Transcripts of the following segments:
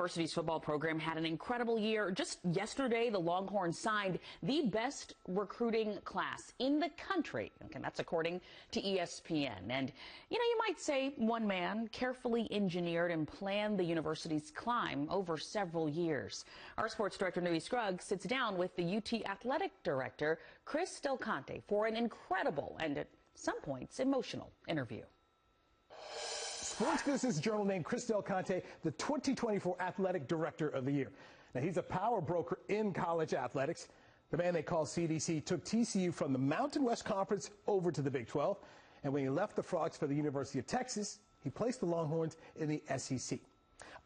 University's football program had an incredible year. Just yesterday, the Longhorns signed the best recruiting class in the country. Okay, that's according to ESPN. And, you might say one man carefully engineered and planned the university's climb over several years. Our sports director, Newy Scruggs, sits down with the UT athletic director, Conte, for an incredible and at some points emotional interview. Sports Business Journal named Conte the 2024 Athletic Director of the Year. Now, he's a power broker in college athletics. The man they call CDC took TCU from the Mountain West Conference over to the Big 12. And when he left the Frogs for the University of Texas, he placed the Longhorns in the SEC.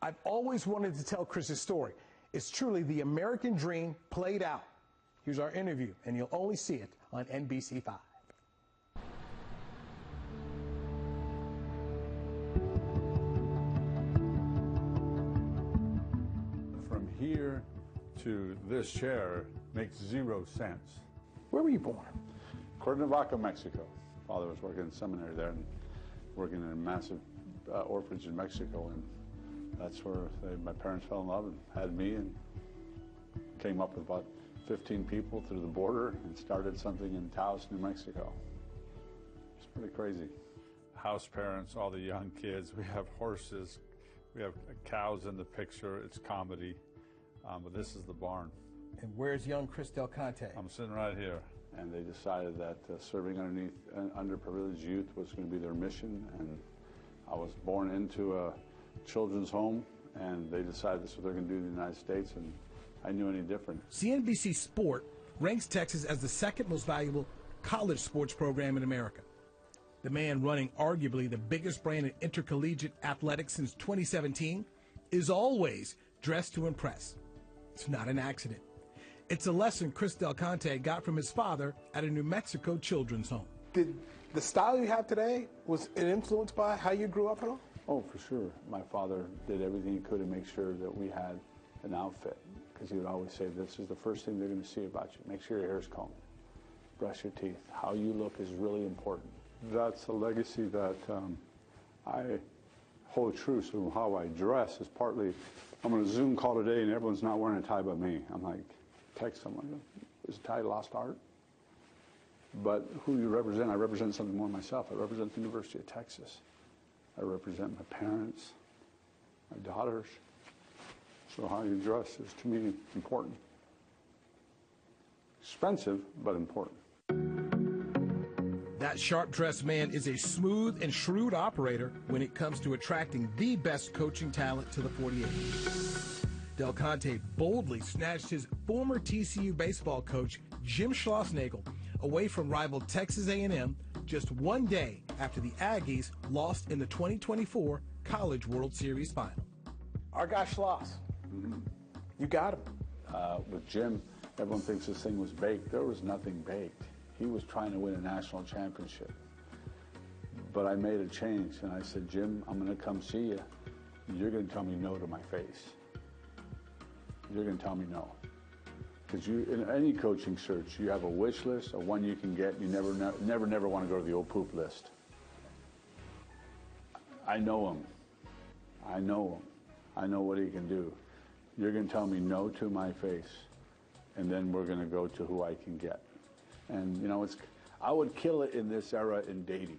I've always wanted to tell Chris's story. It's truly the American dream played out. Here's our interview, and you'll only see it on NBC5. From here to this chair makes 0 sense. Where were you born? Cuernavaca, Mexico. Father was working in seminary there and working in a massive orphanage in Mexico, and that's where my parents fell in love and had me, and came up with about 15 people through the border and started something in Taos, New Mexico. It's pretty crazy. House parents, all the young kids, we have horses, we have cows in the picture, it's comedy, but this is the barn. And where's young Conte? I'm sitting right here. And they decided that serving underneath underprivileged youth was going to be their mission, and I was born into a children's home, and they decided this is what they're going to do in the United States, and I knew any different. CNBC Sport ranks Texas as the second most valuable college sports program in America. The man running arguably the biggest brand in intercollegiate athletics since 2017 is always dressed to impress. It's not an accident. It's a lesson Conte got from his father at a New Mexico children's home. Did the style you have today, was it influenced by how you grew up at all? Oh, for sure. My father did everything he could to make sure that we had an outfit, because he would always say, this is the first thing they're going to see about you. Make sure your hair's combed, brush your teeth. How you look is really important. That's a legacy that I hold true. So how I dress is partly, I'm on a Zoom call today and everyone's not wearing a tie but me. I'm like, text someone, is a tie lost art? But who you represent, I represent something more myself. I represent the University of Texas. I represent my parents, my daughters. So how you dress is, to me, important. Expensive, but important. That sharp-dressed man is a smooth and shrewd operator when it comes to attracting the best coaching talent to the 48. Conte boldly snatched his former TCU baseball coach, Jim Schlossnagle, away from rival Texas A&M just one day after the Aggies lost in the 2024 College World Series final. Our guy Schloss, you got him. With Jim, everyone thinks this thing was baked. There was nothing baked. He was trying to win a national championship. But I made a change, and I said, Jim, I'm going to come see you. You're going to tell me no to my face. You're going to tell me no. Because in any coaching search, you have a wish list, a one you can get. You never want to go to the old poop list. I know him. I know him. I know what he can do. You're going to tell me no to my face, and then we're going to go to who I can get. And, I would kill it in this era in dating,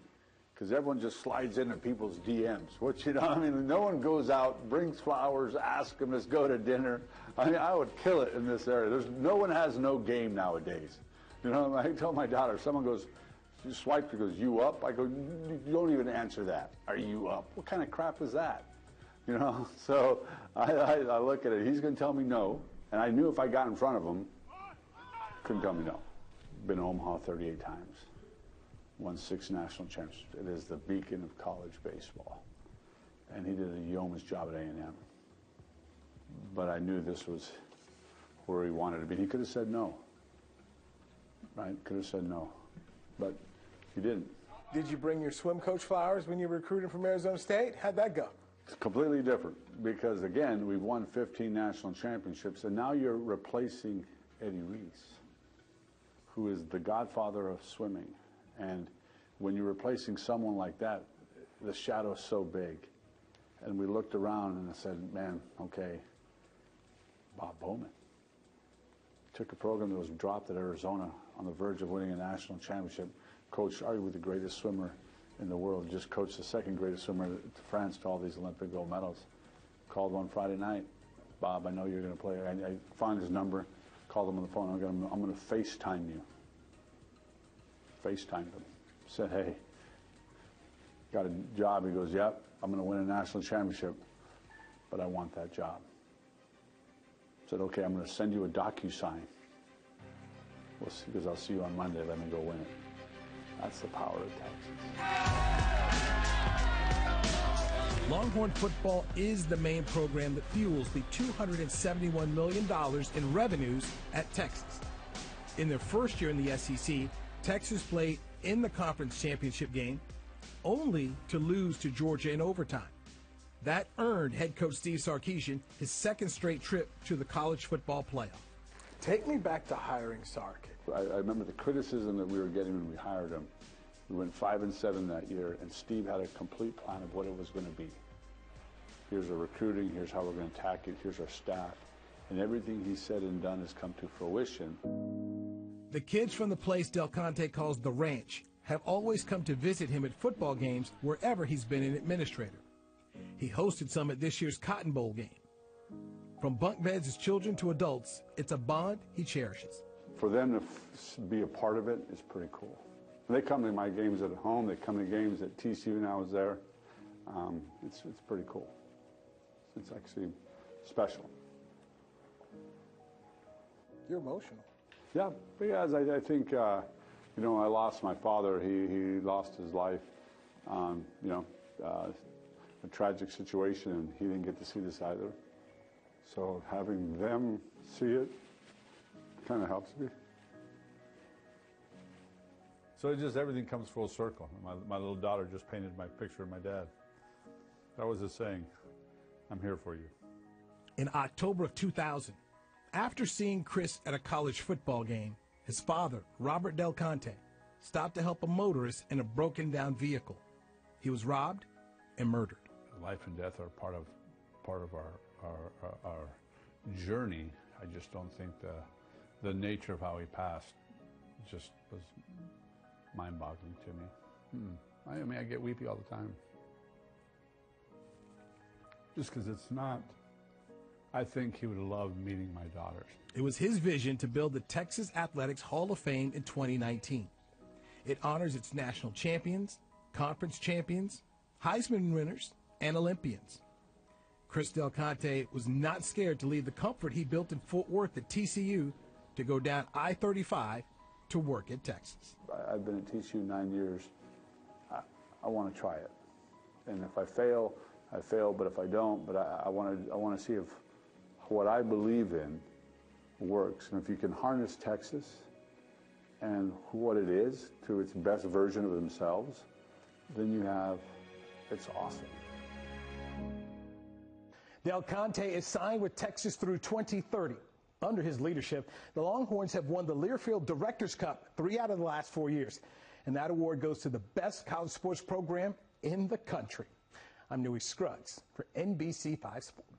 because everyone just slides into people's DMs. No one goes out, brings flowers, asks them, let's go to dinner. I would kill it in this era. No one has no game nowadays. I tell my daughter, someone goes, you swipe, she goes, you up? I go, you don't even answer that. Are you up? What kind of crap is that? So I look at it. He's going to tell me no, and I knew if I got in front of him, couldn't tell me no. Been to Omaha 38 times. Won 6 national championships. It is the beacon of college baseball. And he did a yeoman's job at A&M. But I knew this was where he wanted to be. He could have said no. Right? Could have said no. But he didn't. Did you bring your swim coach flowers when you were recruiting from Arizona State? How'd that go? It's completely different because, again, we've won 15 national championships, and now you're replacing Eddie Reese, who is the godfather of swimming. And when you're replacing someone like that, the shadow's so big. And we looked around and I said, man, okay, Bob Bowman. Took a program that was dropped at Arizona on the verge of winning a national championship, coached arguably the greatest swimmer in the world, just coached the second greatest swimmer to France to all these Olympic gold medals. Called one Friday night, Bob, I know you're going to play. I found his number, called him on the phone, I'm going to FaceTime you. FaceTimed him. Said, hey, got a job? He goes, yep, I'm going to win a national championship, but I want that job. Said, okay, I'm going to send you a DocuSign. We'll see, because I'll see you on Monday. Let me go win it. That's the power of Texas. Longhorn football is the main program that fuels the $271 million in revenues at Texas. In their first year in the SEC, Texas played in the conference championship game, only to lose to Georgia in overtime. That earned head coach Steve Sarkisian his second straight trip to the college football playoff. Take me back to hiring Sark. I remember the criticism that we were getting when we hired him. We went 5-7 that year, and Steve had a complete plan of what it was going to be. Here's our recruiting, here's how we're going to attack it, here's our staff. And everything he said and done has come to fruition. The kids from the place Del Conte calls the ranch have always come to visit him at football games wherever he's been an administrator. He hosted some at this year's Cotton Bowl game. From bunk beds as children to adults, it's a bond he cherishes. For them to be a part of it is pretty cool. They come to my games at home, they come to games at TCU, and I was there. It's pretty cool. It's actually special. You're emotional. Yeah, because I think, I lost my father. He lost his life, a tragic situation, and he didn't get to see this either. So having them see it kind of helps me. So it just, everything comes full circle. My little daughter just painted my picture of my dad. That was his saying, I'm here for you. In October of 2000, after seeing Chris at a college football game, his father, Robert Del Conte, stopped to help a motorist in a broken-down vehicle. He was robbed and murdered. Life and death are part of our journey. I just don't think the nature of how he passed just was mind-boggling to me. I get weepy all the time. Just because it's not, I think he would have loved meeting my daughters. It was his vision to build the Texas Athletics Hall of Fame in 2019. It honors its national champions, conference champions, Heisman winners, and Olympians. Chris Del Conte was not scared to leave the comfort he built in Fort Worth at TCU to go down I-35 to work at Texas. I've been at TCU 9 years. I want to try it. And if I fail, I fail, but if I don't, but I want to see if what I believe in works. And if you can harness Texas and what it is to its best version of themselves, then it's awesome. Del Conte is signed with Texas through 2030. Under his leadership, the Longhorns have won the Learfield Directors Cup 3 out of the last 4 years. And that award goes to the best college sports program in the country. I'm Newy Scruggs for NBC5 Sports.